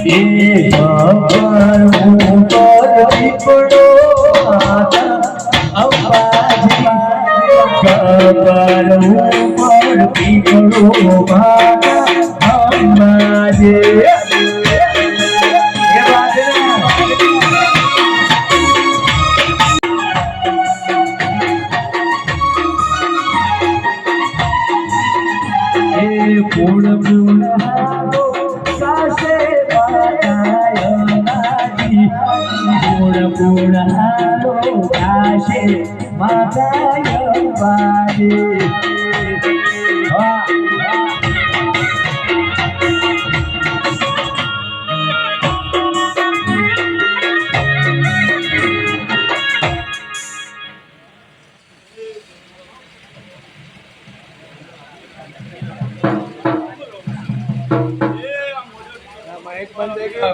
એ ખબર ઉપર પીપળો અંબાજી ખબર ઉપર પીપળો અંબાજી પૂર્ણ પૂર્ણ સાસે બાધાયનાજી પૂર્ણ પૂર્ણ હારો કાશે માતાય બાજે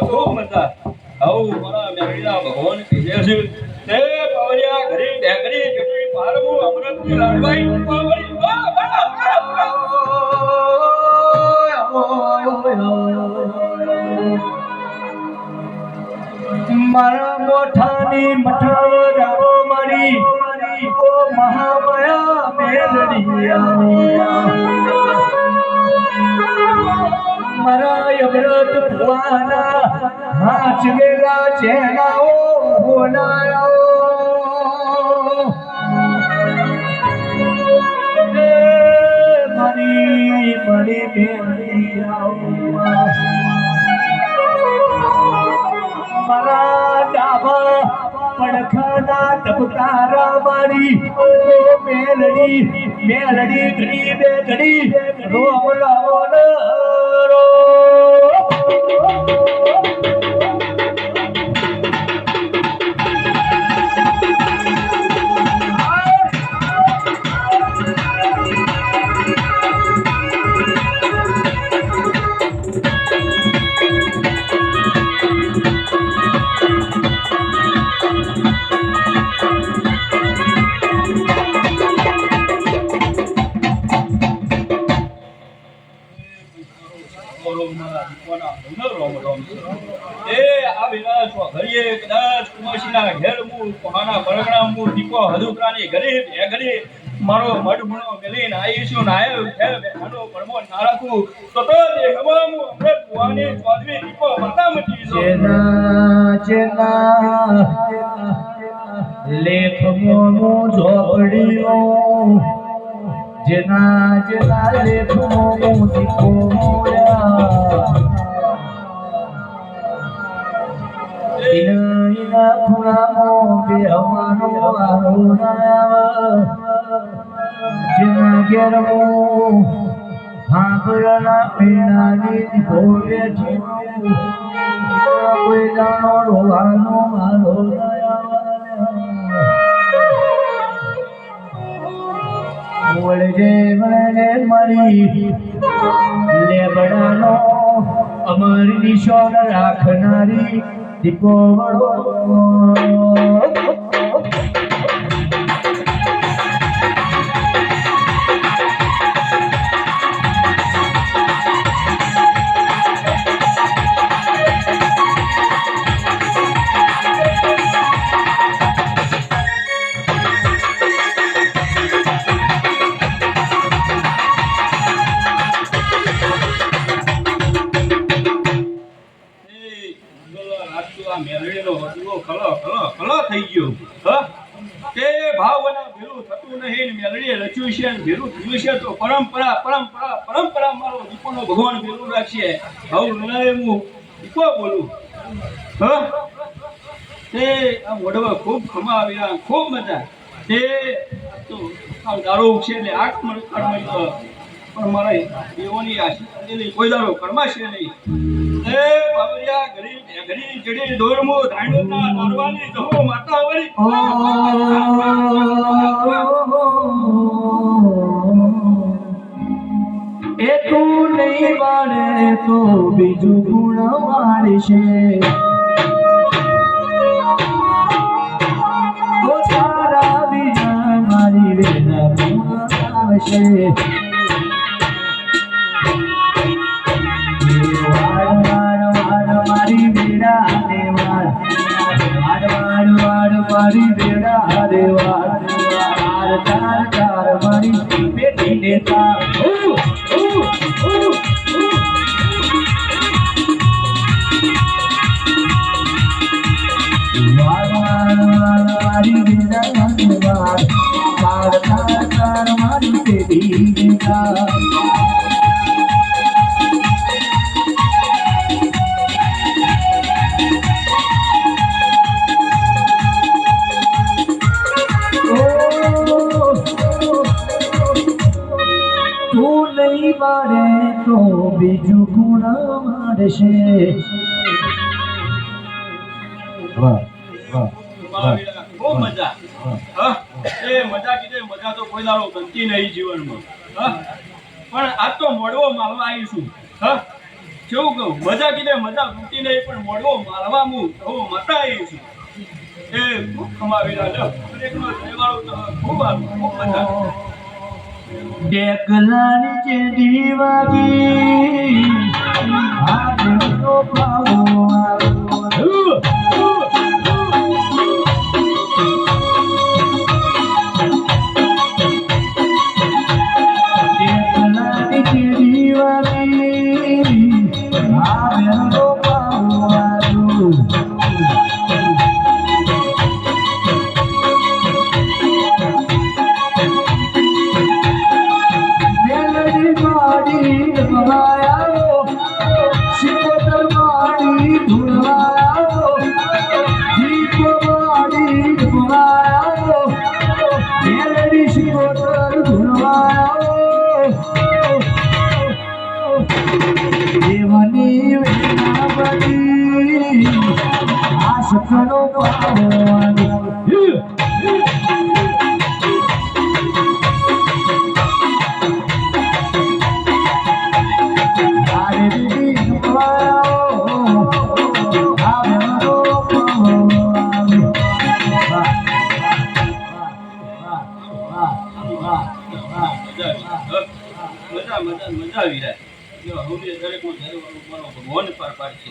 खूब मजा आओ मारा मेरा भगवान की जय श्री हे पावरिया घरी ढेकरी जपी पारमु अमृत की लाडवाई पावरी मारा मोठानी मठावराओ मारी ओ महामाया मेलड़िया मराय व्रत भुवाना हाथ मेला चेनाओ होनाओ मरी मरी मेलियाओ मरा डाबा पड़खाना टपकारा मारी मेलड़ी मेलड़ी घड़ी बे घड़ी रोम लावन મારો મડમણો મેલીને આઈશું નાયો ખેલ બેઠાનો પરમો નારાખું તો તો જે હવામુ અમૃત ભુવાની સ્વાદવી દીપો માતામતી જેના જેના લેખ મોમો ઝોપડીઓ જેના જેના લેખ મોમો દીપો મોયા ઇના ખુણામો બેહવાનો વારો ના જેના ઘેરમો હાંભળના પીણાની ભોલે જીવું કોઈ જાણો રોવાનો મારો વળજે મારી લેબડાનો અમારી નિશાન રાખનારી દીપો વળો થઈ ગયો કે ભાવના ભેરું થતું નહીં મેલડીએ રચ્યું છે અને ભેરું થયું છે તો પરંપરા પરંપરા પરંપરા મારો દીપોનો ભગવાન ભેરું રાખશે આવું લડાય હું દીપો બોલું તે આ મોઢવા ખૂબ ખમા આવ્યા ખૂબ મજા તે તો આ દારો છે એટલે આંખ મને પણ મારા દેવોની આશીર્વાદ કોઈ દારો કરમાશે નહીં એ બાબરિયા ઘડી ઘડી જડી દોરમો ધાણોના દોરવાની જો માતા વળી એ તું નહીં વાળે તો બીજું ગુણ વાળશે ઓ તારા વિના મારી વેદના ગુણ આવશે વાર વાર વાર વાર મારી બેડા હરે વાર તાર તાર મારી બેટી નેતા મારી બેડા હરે વાર તાર તાર મારી બેટી નેતા તું નહીં મારે તો બીજું કોણ મારશે વાહ વાહ મારા ખૂબ મજા હા એ મજા કીધે મજા તો કોઈ દાડો ગમતી નહીં જીવનમાં હા પણ આજ તો મોડવો માલવા આવીશું હા કેવું કહું મજા કીધે મજા ગમતી નહીં પણ મોડવો માલવા હું મતા આવીશું એ ખૂબ કમાવેલા લો દરેકનો તહેવારો તો ખૂબ મજા ડેકલાની જે દીવાગી આજનો પાવો ડેકલાની જે દીવાગી આજનો પાવો દેવની વેનાવડી આ સપનો પાવવાની આરે દીદી મજા આવી રહ્યા જો હવે દરેક ભગવાન પાર પાડશે